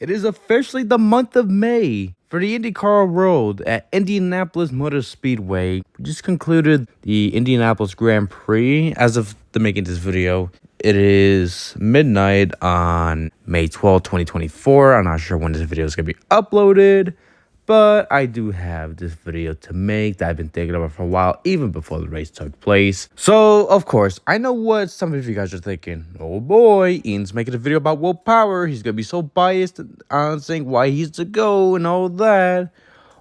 It is officially the month of May for the IndyCar world at Indianapolis Motor Speedway. We just concluded the Indianapolis Grand Prix. As of the making this video, it is midnight on May 12th, 2024. I'm not sure when this video is going to be uploaded, but I do have this video to make that I've been thinking about for a while, even before the race took place. So, of course, I know what some of you guys are thinking. Oh boy, Ian's making a video about Will Power. He's going to be so biased on saying why he's the GOAT and all that.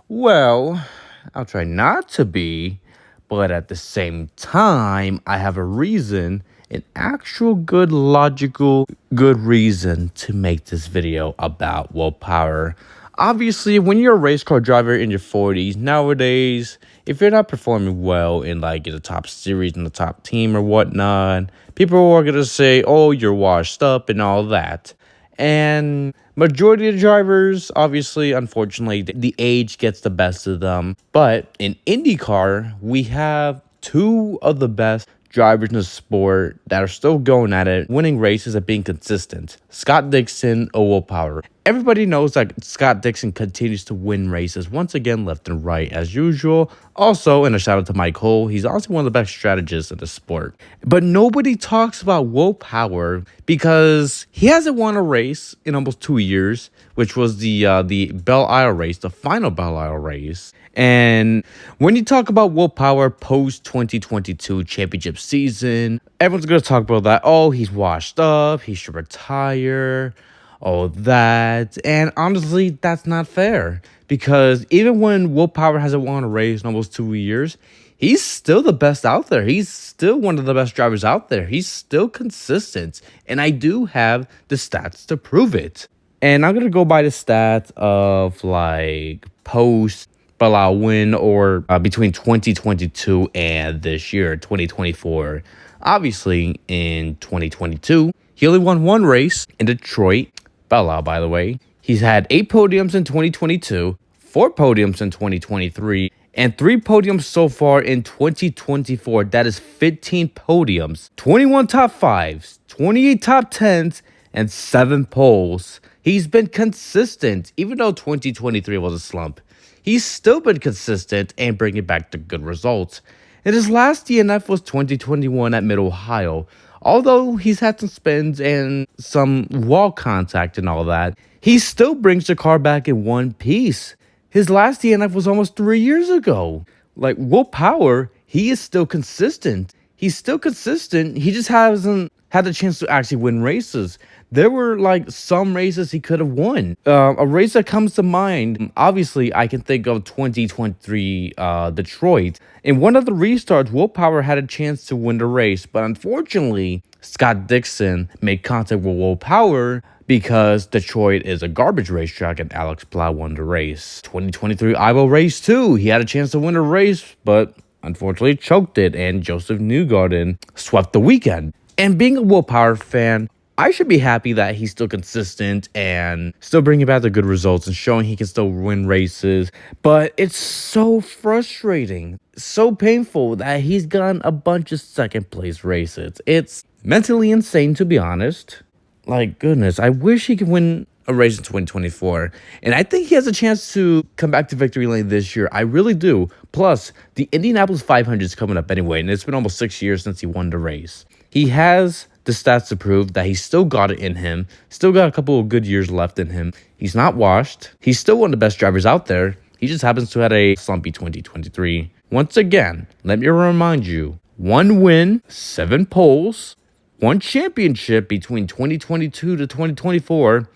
Well, I'll try not to be, but at the same time, I have a reason, an actual good, logical, good reason to make this video about Will Power. Obviously, when you're a race car driver in your 40s, nowadays, if you're not performing well in like the top series and the top team or whatnot, people are going to say, oh, you're washed up and all that. And majority of the drivers, obviously, unfortunately, the age gets the best of them. But in IndyCar, we have two of the best drivers in the sport that are still going at it, winning races and being consistent. Scott Dixon or Will Power. Everybody knows that Scott Dixon continues to win races once again, left and right as usual. Also, and a shout out to Mike Cole, he's honestly one of the best strategists in the sport. But nobody talks about Will Power because he hasn't won a race in almost 2 years, which was the Belle Isle race, the final Belle Isle race. And when you talk about Will Power post 2022 championship season, everyone's going to talk about that. Oh, he's washed up. He should retire. All that. And honestly, that's not fair. Because even when Will Power hasn't won a race in almost 2 years, he's still the best out there. He's still one of the best drivers out there. He's still consistent. And I do have the stats to prove it. And I'm going to go by the stats of like post Belle win or between 2022 and this year, 2024. Obviously, in 2022, he only won one race in Detroit. Belle, by the way. He's had 8 podiums in 2022, 4 podiums in 2023, and 3 podiums so far in 2024. That is 15 podiums, 21 top 5s, 28 top 10s, and 7 poles. He's been consistent, even though 2023 was a slump. He's still been consistent and bringing back the good results. And his last DNF was 2021 at Mid-Ohio. Although he's had some spins and some wall contact and all that, he still brings the car back in one piece. His last DNF was almost 3 years ago. Like, Will Power, he is still consistent. He's still consistent. He just hasn't had the chance to actually win races. There were like some races he could have won. A race that comes to mind, obviously I can think of 2023 Detroit. In one of the restarts, Will Power had a chance to win the race, but unfortunately, Scott Dixon made contact with Will Power because Detroit is a garbage racetrack and Alex Plow won the race. 2023 Iowa race too. He had a chance to win the race, but unfortunately choked it, and Joseph Newgarden swept the weekend. And being a Will Power fan, I should be happy that he's still consistent and still bringing back the good results and showing he can still win races. But it's so frustrating, so painful that he's gotten a bunch of second place races. It's mentally insane, to be honest. Like, goodness, I wish he could win a race in 2024. And I think he has a chance to come back to victory lane this year. I really do. Plus, the Indianapolis 500 is coming up anyway, and it's been almost 6 years since he won the race. He has the stats to prove that he's still got it in him, still got a couple of good years left in him. He's not washed. He's still one of the best drivers out there. He just happens to have a slumpy 2023. Once again, let me remind you, 1 win, 7 poles, 1 championship between 2022 to 2024,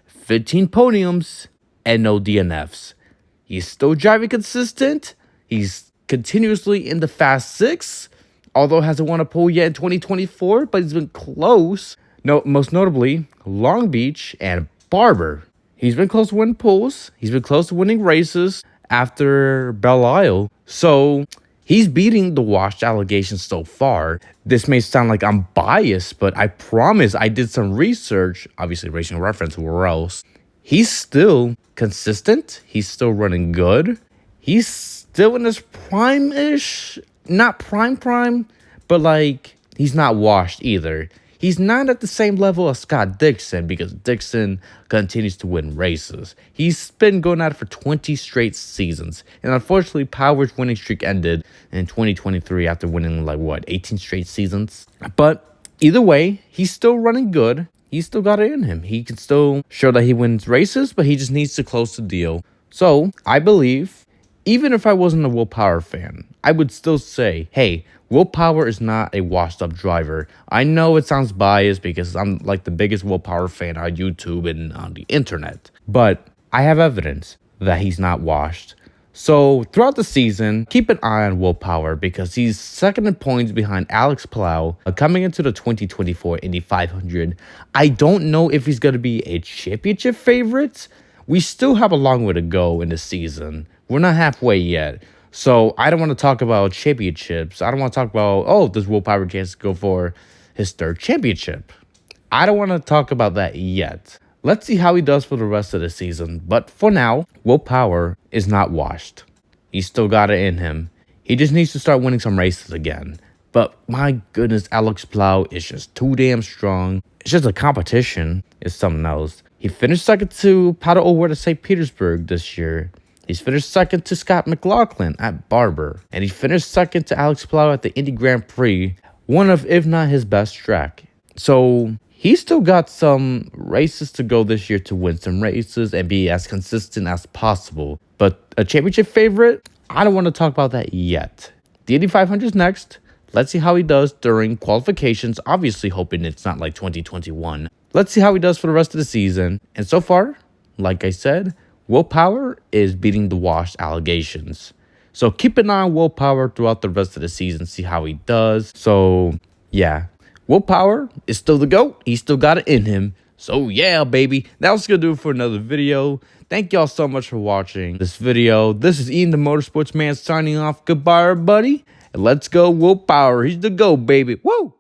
15 podiums, and no DNFs. He's still driving consistent. He's continuously in the Fast 6. Although hasn't won a pole yet in 2024, but he's been close. No, most notably, Long Beach and Barber. He's been close to winning poles. He's been close to winning races after Belle Isle. So he's beating the washed allegations so far. This may sound like I'm biased, but I promise I did some research. Obviously, Racing Reference, where else? He's still consistent. He's still running good. He's still in his prime-ish. Not prime, but like, he's not washed either. He's not at the same level as Scott Dixon because Dixon continues to win races. He's been going at it for 20 straight seasons. And unfortunately, Power's winning streak ended in 2023 after winning 18 straight seasons. But either way, he's still running good. He's still got it in him. He can still show that he wins races, but he just needs to close the deal. So I believe, even if I wasn't a Will Power fan, I would still say, hey, Will Power is not a washed up driver. I know it sounds biased because I'm like the biggest Will Power fan on YouTube and on the internet, but I have evidence that he's not washed. So throughout the season, keep an eye on Will Power because he's second in points behind Alex Plow coming into the 2024 Indy 500. I don't know if he's going to be a championship favorite. We still have a long way to go in the season. We're not halfway yet. So I don't want to talk about championships. I don't want to talk about, oh, does Will Power chance to go for his third championship? I don't want to talk about that yet. Let's see how he does for the rest of the season. But for now, Will Power is not washed. He's still got it in him. He just needs to start winning some races again. But my goodness, Alex Plow is just too damn strong. It's just a competition. It's something else. He finished second to Pato O'Ward at St. Petersburg this year. He's finished second to Scott McLaughlin at Barber. And he finished second to Alex Plow at the Indy Grand Prix. One of, if not his best track. So he's still got some races to go this year to win some races and be as consistent as possible. But a championship favorite, I don't want to talk about that yet. The Indy 500 is next. Let's see how he does during qualifications. Obviously hoping it's not like 2021. Let's see how he does for the rest of the season. And so far, like I said, Will Power is beating the washed allegations. So keep an eye on Will Power throughout the rest of the season. See how he does. So yeah. Will Power is still the GOAT. He still got it in him. So yeah, baby. That was going to do it for another video. Thank y'all so much for watching this video. This is Ian the Motorsports Man signing off. Goodbye, everybody. And let's go Will Power. He's the GOAT, baby. Woo!